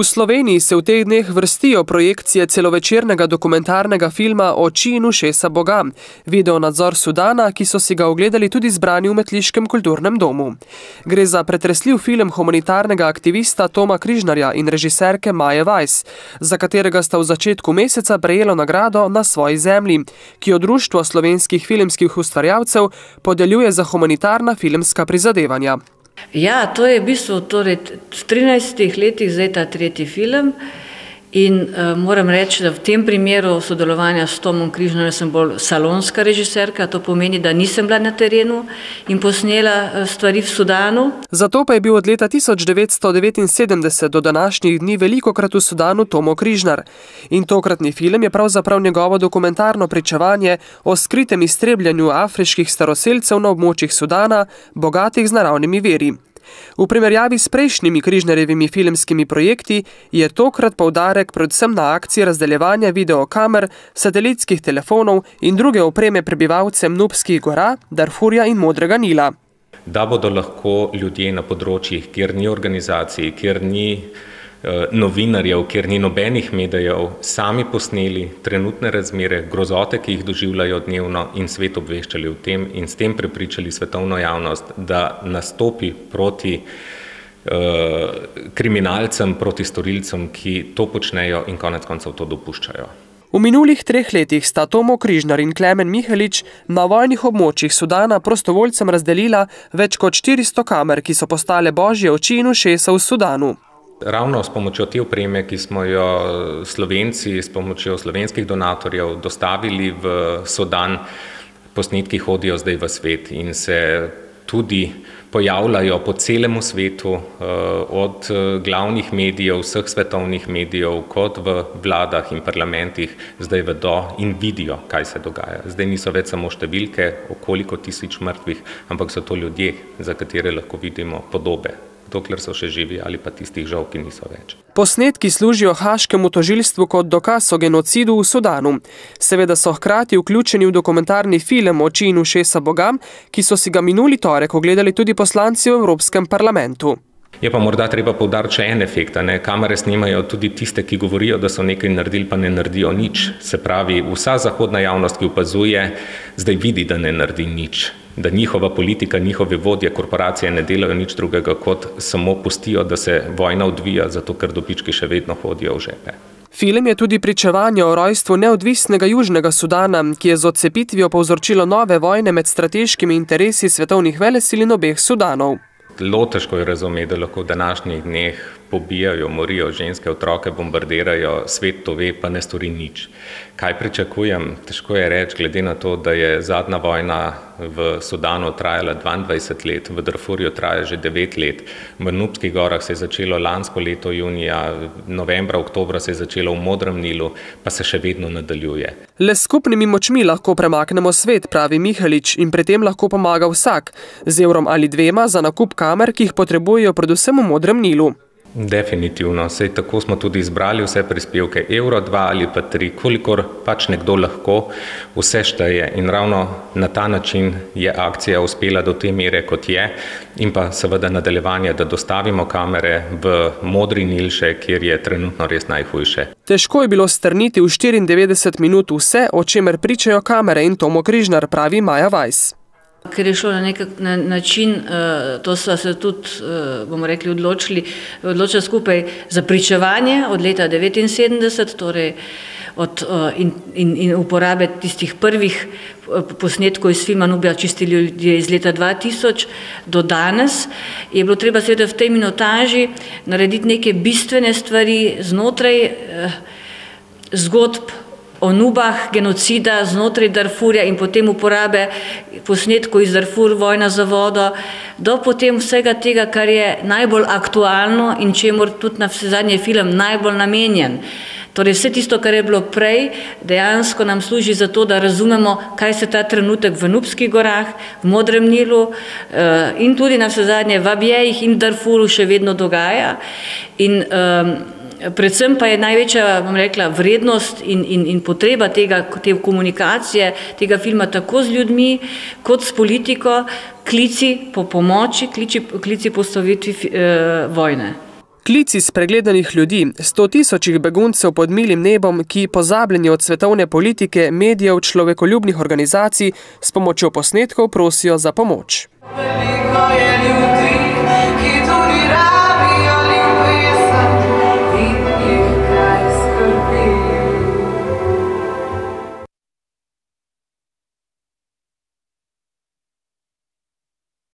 V Sloveniji se v teh dneh vrstijo projekcije celovečernega dokumentarnega filma Oči in ušesa Boga, video nadzor Sudana, ki so si ga ogledali tudi zbrani v Metliškem kulturnem domu. Gre za pretresljiv film humanitarnega aktivista Toma Križnarja in režiserke Maje Weiss, za katerega sta v začetku meseca prejelo nagrado Na svoji zemlji, ki jo Društvo slovenskih filmskih ustvarjalcev podeljuje za humanitarna filmska prizadevanja. Ja, to je v bistvu v 13 letih zdaj ta tretji film in moram reči, da v tem primeru sodelovanja s Tomom Križnarjem sem bolj salonska režiserka, to pomeni, da nisem bila na terenu in posnela stvari v Sudanu. Zato pa je bil od leta 1979 do današnjih dni velikokrat v Sudanu Tomo Križnar. In tokratni film je pravzaprav njegovo dokumentarno pričevanje o skritem iztrebljanju afriških staroselcev na območjih Sudana, bogatih z naravnimi viri. V primerjavi s prejšnjimi Križnarjevimi filmskimi projekti je tokrat poudarek predvsem na akciji razdeljevanja videokamer, satelitskih telefonov in druge opreme prebivalcem Nubskih gora, Darfurja in Modrega Nila. Da bodo lahko ljudje na področjih, kjer ni organizacij, kjer ni novinarjev, kjer ni nobenih medijev, sami posneli trenutne razmere, grozote, ki jih doživljajo dnevno in svet obveščali o tem in s tem prepričali svetovno javnost, da nastopi proti kriminalcem, proti storilcem, ki to počnejo in konec koncev to dopuščajo. V minulih 3 letih sta Tomo Križnar in Klemen Mihelič na vojnih območjih Sudana prostovoljcem razdelila več kot 400 kamer, ki so postale božje oči in ušesa v Sudanu. Ravno s pomočjo te opreme, ki smo jo Slovenci s pomočjo slovenskih donatorjev dostavili v Sudan, posnetki hodijo zdaj v svet in se tudi pojavljajo po celemu svetu, od glavnih medijev, vseh svetovnih medijev, kot v vladah in parlamentih, zdaj vedo in vidijo, kaj se dogaja. Zdaj niso več samo številke, koliko tisoč mrtvih, ampak so to ljudje, za katere lahko vidimo podobe, dokler so še živi ali pa tistih žal, ki niso več. Posnetki služijo haaškemu tožilstvu kot dokaz o genocidu v Sudanu. Seveda so hkrati vključeni v dokumentarni film Oči in ušesa Boga, ki so si ga minuli torek ogledali tudi poslanci v Evropskem parlamentu. Je pa morda treba poudariti še en efekt, kamere snimajo tudi tiste, ki govorijo, da so nekaj naredili, pa ne naredijo nič. Se pravi, vsa zahodna javnost, ki opazuje, zdaj vidi, da ne naredi nič. Da njihova politika, njihove vodje, korporacije ne delajo nič drugega, kot samo pustijo, da se vojna odvija, zato ker dobički še vedno hodijo v žepe. Film je tudi pričevanje o rojstvu neodvisnega Južnega Sudana, ki je z odcepitvijo povzročilo nove vojne med strateškimi interesi svetovnih velesil in obeh Sudanov. Zelo težko je razumeti, da lahko v današnjih dneh pobijajo, morijo ženske, otroke bombardirajo, svet to ve, pa ne stori nič. Kaj pričakujem? Težko je reči, glede na to, da je zadnja vojna v Sudanu trajala 22 let, v Darfurju traja že 9 let, v Nubskih gorah se je začelo lansko leto junija, novembra, oktobra se je začelo v Modrem Nilu, pa se še vedno nadaljuje. Le s skupnimi močmi lahko premaknemo svet, pravi Mihelič, in pri tem lahko pomaga vsak, z evrom ali 2 za nakup kamer, ki jih potrebujejo predvsem v Modrem Nilu. Definitivno, sej tako smo tudi izbrali vse prispevke, evro, 2 ali pa 3, kolikor pač nekdo lahko, vse šteje in ravno na ta način je akcija uspela do te mere, kot je, in pa seveda nadaljevanje, da dostavimo kamere v Modri Nil še, kjer je trenutno res najhujše. Težko je bilo strniti v 94 minut vse, o čemer pričajo kamere in Tomo Križnar, pravi Maja Weiss. Ker je šlo na nek način, to so se tudi, bomo rekli, odločili skupaj za pričevanje od leta 1979, torej in uporabe tistih prvih posnetkov iz filma Nubija čisti ljudje iz leta 2000 do danes, je bilo treba seveda v tej minutaži narediti neke bistvene stvari znotraj zgodb o Nubah, genocida znotraj Darfurja in potem uporabe posnetkov iz Darfur, vojna za vodo, do potem vsega tega, kar je najbolj aktualno in čemur tudi na zadnji film najbolj namenjen. Torej vse tisto, kar je bilo prej, dejansko nam služi za to, da razumemo, kaj se ta trenutek v Nubskih gorah, v Modrem Nilu in tudi na zadnje v Abjejih in Darfuru še vedno dogaja. In predvsem pa je največja, bom rekla, vrednost in potreba te komunikacije, tega filma tako z ljudmi, kot s politiko, klici po pomoči, klici po ustavitvi vojne. Klici spregledanih ljudi, 100 000 beguncev pod milim nebom, ki pozabljeni od svetovne politike, medijev, človekoljubnih organizacij s pomočjo posnetkov prosijo za pomoč. Veliko je ljudi.